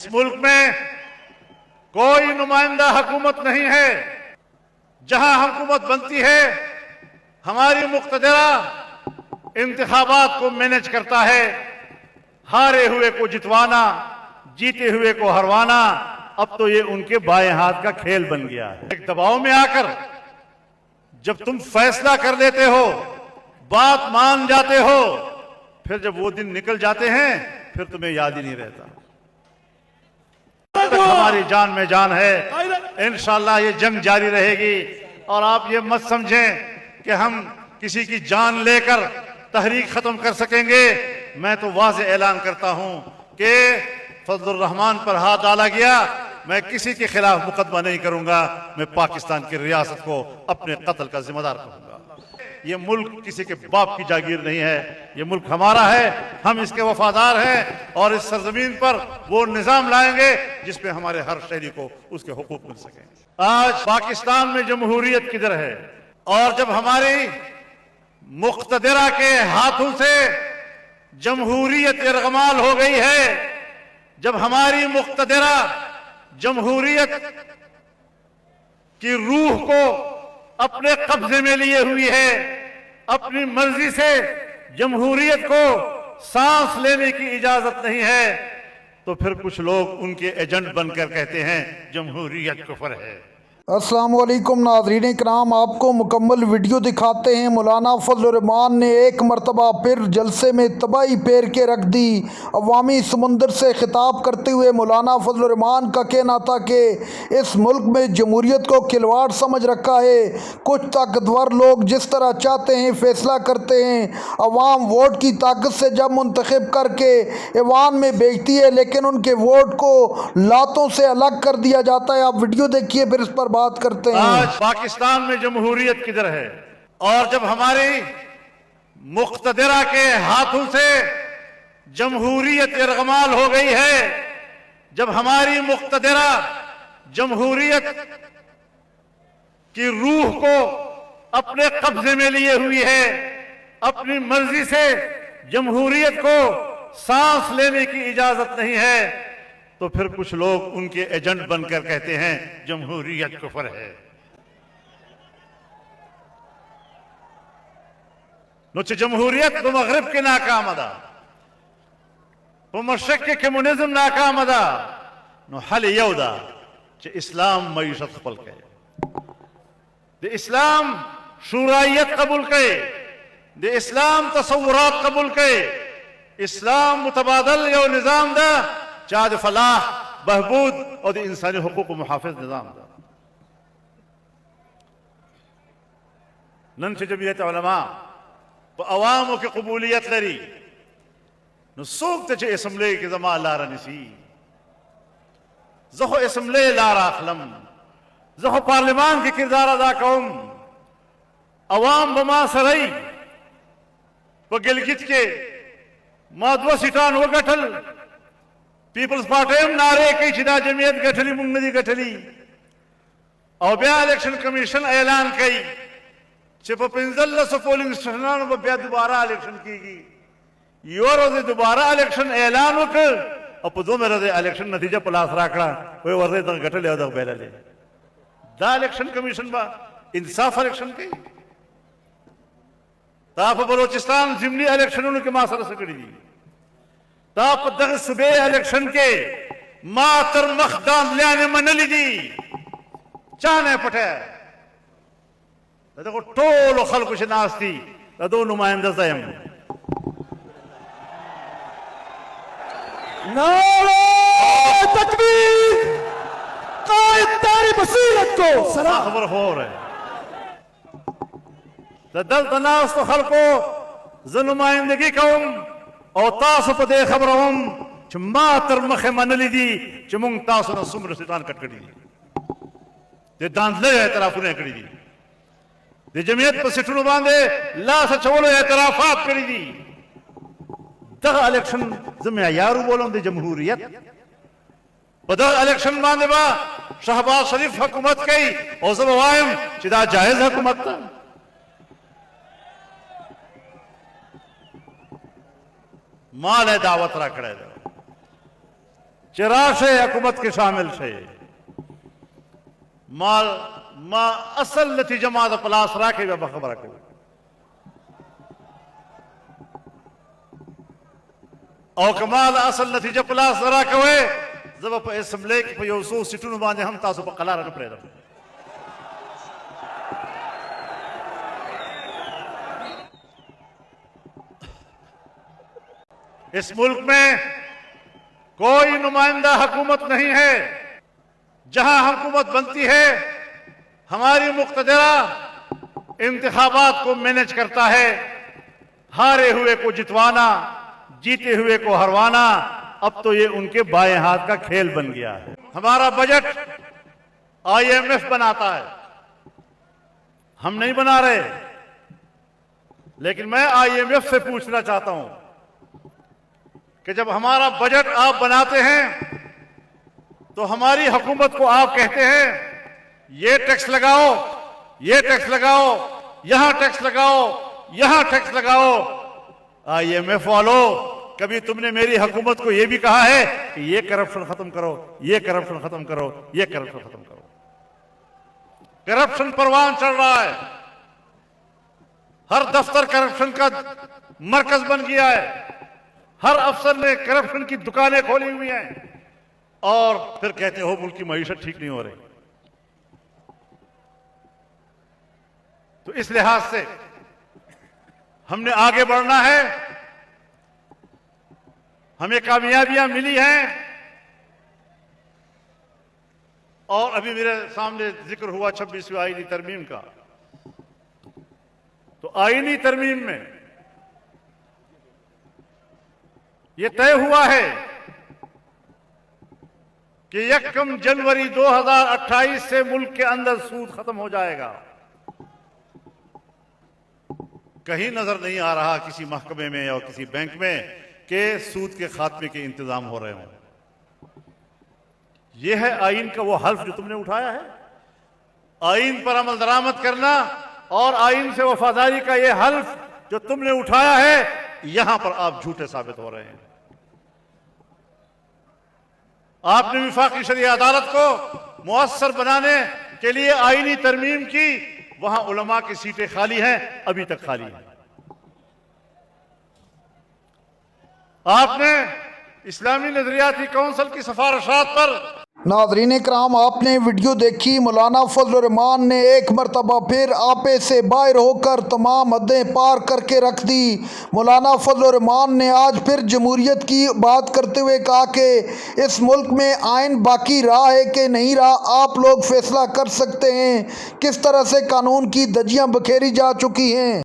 इस मुल्क में कोई नुमाइंदा हुकूमत नहीं है। जहां हुकूमत बनती है हमारी मुख्तदरा इंतखाबात को मैनेज करता है, हारे हुए को जितवाना, जीते हुए को हरवाना। अब तो ये उनके बाएं हाथ का खेल बन गया है। एक दबाव में आकर जब तुम फैसला कर लेते हो, बात मान जाते हो, फिर जब वो दिन निकल जाते हैं फिर तुम्हें याद ही नहीं रहता। हमारी जान में जान है, इंशाअल्लाह ये जंग जारी रहेगी। और आप ये मत समझें कि हम किसी की जान लेकर तहरीक खत्म कर सकेंगे। मैं तो वाज़ेह ऐलान करता हूं कि फजलुर रहमान पर हाथ डाला गया, मैं किसी के खिलाफ मुकदमा नहीं करूंगा। मैं पाकिस्तान की रियासत को अपने कत्ल का जिम्मेदार कहूंगा। ये मुल्क किसी के बाप की जागीर नहीं है, ये मुल्क हमारा है, हम इसके वफादार हैं और इस सरजमीन पर वो निजाम लाएंगे जिसपे हमारे हर शहरी को उसके हुकूक मिल सके। आज पाकिस्तान में जमहूरियत किधर है? और जब हमारी मुख्तदरा के हाथों से जमहूरियत इरगमाल हो गई है, जब हमारी मुख्तदरा जमहूरियत की रूह को अपने कब्जे में लिए हुई है, अपनी मर्जी से जमहूरियत को सांस लेने की इजाजत नहीं है, तो फिर कुछ लोग उनके एजेंट बनकर कहते हैं जमहूरियत कुफ्र है। अस्सलाम वालेकुम नाज़रीन इकराम, आपको मुकम्मल वीडियो दिखाते हैं। मौलाना फजलुर रहमान ने एक मरतबा फिर जलसे में तबाही पेर के रख दी। अवामी समुंदर से खिताब करते हुए मौलाना फजलुर रहमान का कहना था कि इस मुल्क में जमहूरियत को खिलवाड़ समझ रखा है। कुछ ताकतवर लोग जिस तरह चाहते हैं फैसला करते हैं। अवाम वोट की ताकत से जब मुंतखब करके ऐवान में भेजती है, लेकिन उनके वोट को लातों से अलग कर दिया जाता है। आप वीडियो देखिए फिर इस पर बात करते हैं। आज पाकिस्तान में जमहूरियत किधर है? और जब हमारी मुख्तदरा के हाथों से जमहूरियत इरगमाल हो गई है, जब हमारी मुख्तदरा जमहूरियत की रूह को अपने कब्जे में लिए हुई है, अपनी मर्जी से जमहूरियत को सांस लेने की इजाजत नहीं है, तो फिर कुछ लोग उनके एजेंट बनकर कहते हैं जमहूरियत कुफ्र है। नुच जमहूरियत तो मगरिब के नाकाम अदा, तो मशरक के कम्युनिज्म नाकाम अदा, नो हल यौदा च इस्लाम मईशत खपल के, दे इस्लाम शूरायत कबूल के, दे इस्लाम तसव्वुरात कबूल के, इस्लाम मुतबादल यो निजाम दा चाद फलाह बहबूद और इंसानी हुकूक मुहाफिज निजाम दा। नन से जमीयत उलमा तो अवामों की कबूलियत लरी न सूक्त चे असम्बली के जमा लारा निसी जहो असम्बली लारा अखलम जहो पार्लिमान के किरदार अदा कौम अवाम बमा सरई व गिलगित के माधवा सिटान व गठल पीपल्स पार्टी नारे की चिदा जमीयत गठली मुंगदी गठली और ब्या इलेक्शन कमीशन ऐलान कई सिर्फ 15 पोलिंग स्टेशन ब्या दोबारा इलेक्शन की यो रोजे दोबारा इलेक्शन ऐलान हो कर अब दो मेरे इलेक्शन नतीजा पलास राकड़ा कोई वर्दे तक गठल या तक बेला ले दा इलेक्शन कमीशन बा इंसाफ इलेक्शन की ताप बलोचिस्तान जिमनी इलेक्शन उनके मासर से करी दी ताप दग सुबह इलेक्शन के मातर मखदान लेने मनली दी चाने पटे देखो टोलो खल्क से नास्ती दो नुमाइंदा जयम नारे तकबीर कायद तारी बसीरत को सलाम खबर हो रहे दल तनास तो खल्को ज नुमाइंदगी कौम और तासु पदे खबर हम मातर मखे मनली दी चमुंग तासु न सुमर सितान कटकड़ी दे दांत ले तरफ ने कड़ी दी दे जमीयत पर सिटनु बांधे ला सचोलो एतराफात कड़ी दी दगा इलेक्शन जमे यारू बोलों दे जमहूरियत बदा इलेक्शन बांधे बा शहबाज शरीफ हुकूमत कई और सब वायम चिदा जायज हुकूमत था माल दावत रखड़े چراش حکومت کے شامل سے مال ما اصل نتیجہ ما دا پلاس راکے بے بخبر کو او کمال اصل نتیجہ پلاس راکے ہوئے زبا پا اسمبلے کی پا یوسو سٹونو باندے ہم تاسو پا قلارہ نپرے دا اس ملک میں کوئی نمائندہ حکومت نہیں ہے جہاں حکومت بنتی ہے ہماری مقتدرہ انتخابات کو مینج کرتا ہے ہارے ہوئے کو جتوانا جیتے ہوئے کو ہروانا اب تو یہ ان کے بائیں ہاتھ کا کھیل بن گیا ہے ہمارا بجٹ IMF بناتا ہے ہم نہیں بنا رہے لیکن میں IMF سے پوچھنا چاہتا ہوں کہ جب ہمارا بجٹ آپ بناتے ہیں تو ہماری حکومت کو آپ کہتے ہیں یہ ٹیکس لگاؤ یہ ٹیکس لگاؤ یہاں ٹیکس لگاؤ یہاں ٹیکس لگاؤ IMF والو کبھی تم نے میری حکومت کو یہ بھی کہا ہے کہ یہ کرپشن ختم کرو یہ کرپشن ختم کرو یہ کرپشن ختم کرو کرپشن پروان چڑھ رہا ہے ہر دفتر کرپشن کا مرکز بن گیا ہے ہر افسر نے کرپشن کی دکانیں کھولی ہوئی ہیں اور پھر کہتے ہو ملک کی معیشت ٹھیک نہیں ہو رہی تو اس لحاظ سے ہم نے آگے بڑھنا ہے ہمیں کامیابیاں ملی ہیں اور ابھی میرے سامنے ذکر ہوا 26ویں آئینی ترمیم کا تو آئینی ترمیم میں یہ طے ہوا ہے کہ 1 جنوری 2028 سے ملک کے اندر سود ختم ہو جائے گا کہیں نظر نہیں آ رہا کسی محکمے میں اور کسی بینک میں کہ سود کے خاتمے کے انتظام ہو رہے ہوں یہ ہے آئین کا وہ حلف جو تم نے اٹھایا ہے آئین پر عمل درآمد کرنا اور آئین سے وفاداری کا یہ حلف جو تم نے اٹھایا ہے یہاں پر آپ جھوٹے ثابت ہو رہے ہیں آپ نے وفاقی شرعی عدالت کو مؤثر بنانے کے لیے آئینی ترمیم کی وہاں علماء کی سیٹیں خالی ہیں ابھی تک خالی ہیں آپ نے اسلامی نظریاتی کونسل کی سفارشات پر ناظرین کرام آپ نے ویڈیو دیکھی مولانا فضل الرحمان نے ایک مرتبہ پھر آپے سے باہر ہو کر تمام حدیں پار کر کے رکھ دی مولانا فضل الرحمان نے آج پھر جمہوریت کی بات کرتے ہوئے کہا کہ اس ملک میں آئین باقی رہا ہے کہ نہیں رہا آپ لوگ فیصلہ کر سکتے ہیں کس طرح سے قانون کی دھجیاں بکھیری جا چکی ہیں